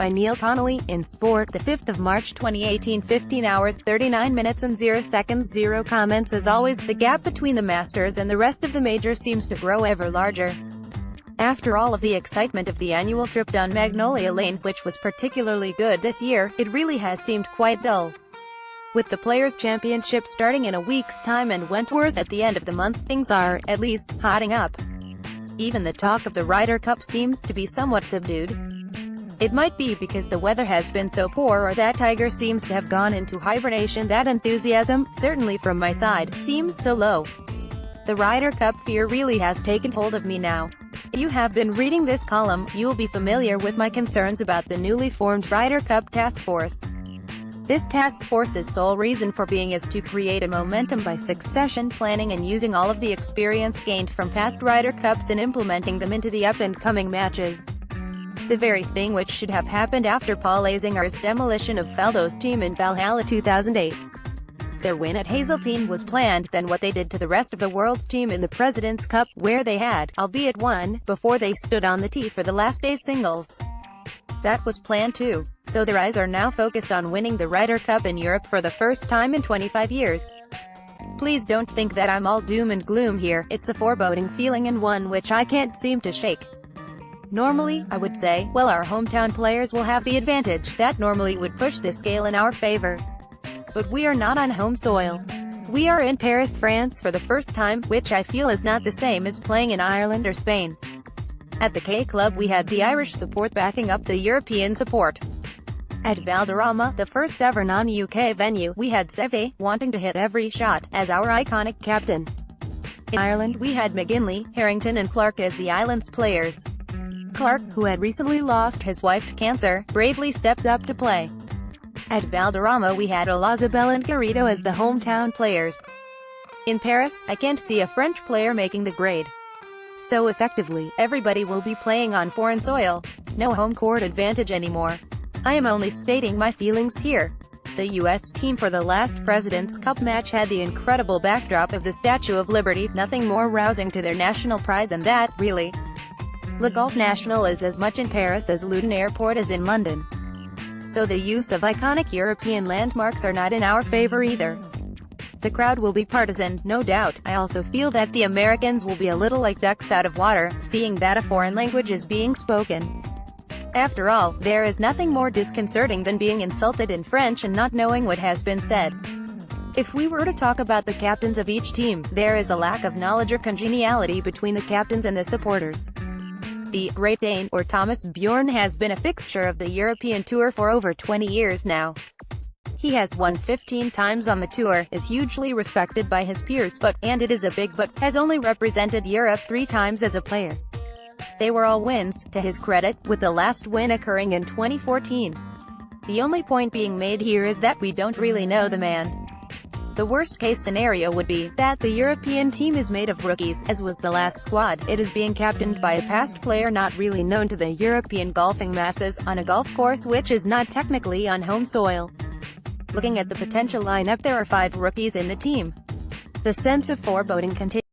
by Neil Connolly, in Sport, the 5th of March 2018, 15 hours 39 minutes and 0 seconds. 0 comments. As always, the gap between the Masters and the rest of the majors seems to grow ever larger. After all of the excitement of the annual trip down Magnolia Lane, which was particularly good this year, it really has seemed quite dull. With the Players' Championship starting in a week's time and Wentworth at the end of the month, things are, at least, hotting up. Even the talk of the Ryder Cup seems to be somewhat subdued. It might be because the weather has been so poor, or that Tiger seems to have gone into hibernation, that enthusiasm, certainly from my side, seems so low. The Ryder Cup fear really has taken hold of me now. If you have been reading this column, you'll be familiar with my concerns about the newly formed Ryder Cup task force. This task force's sole reason for being is to create a momentum by succession planning and using all of the experience gained from past Ryder Cups and implementing them into the up-and-coming matches. The very thing which should have happened after Paul Azinger's demolition of Faldo's team in Valhalla 2008. Their win at Hazeltine was planned, then what they did to the rest of the world's team in the President's Cup, where they had, albeit won, before they stood on the tee for the last day's singles. That was planned too. So their eyes are now focused on winning the Ryder Cup in Europe for the first time in 25 years. Please don't think that I'm all doom and gloom here. It's a foreboding feeling and one which I can't seem to shake. Normally, I would say, well, our hometown players will have the advantage. That normally would push the scale in our favor. But we are not on home soil. We are in Paris, France for the first time, which I feel is not the same as playing in Ireland or Spain. At the K Club we had the Irish support backing up the European support. At Valderrama, the first ever non-UK venue, we had Seve, wanting to hit every shot, as our iconic captain. In Ireland we had McGinley, Harrington and Clark as the island's players. Clark, who had recently lost his wife to cancer, bravely stepped up to play. At Valderrama we had Olazabal and Garrido as the hometown players. In Paris, I can't see a French player making the grade. So effectively, everybody will be playing on foreign soil. No home court advantage anymore. I am only stating my feelings here. The US team for the last President's Cup match had the incredible backdrop of the Statue of Liberty. Nothing more rousing to their national pride than that, really. Le Golf National is as much in Paris as Luton Airport is in London. So the use of iconic European landmarks are not in our favor either. The crowd will be partisan, no doubt. I also feel that the Americans will be a little like ducks out of water, seeing that a foreign language is being spoken. After all, there is nothing more disconcerting than being insulted in French and not knowing what has been said. If we were to talk about the captains of each team, there is a lack of knowledge or congeniality between the captains and the supporters. The Great Dane, or Thomas Bjorn, has been a fixture of the European Tour for over 20 years now. He has won 15 times on the tour, is hugely respected by his peers but, and it is a big but, has only represented Europe 3 times as a player. They were all wins, to his credit, with the last win occurring in 2014. The only point being made here is that we don't really know the man. The worst-case scenario would be that the European team is made of rookies, as was the last squad. It is being captained by a past player not really known to the European golfing masses, on a golf course which is not technically on home soil. Looking at the potential lineup, there are 5 rookies in the team. The sense of foreboding continues.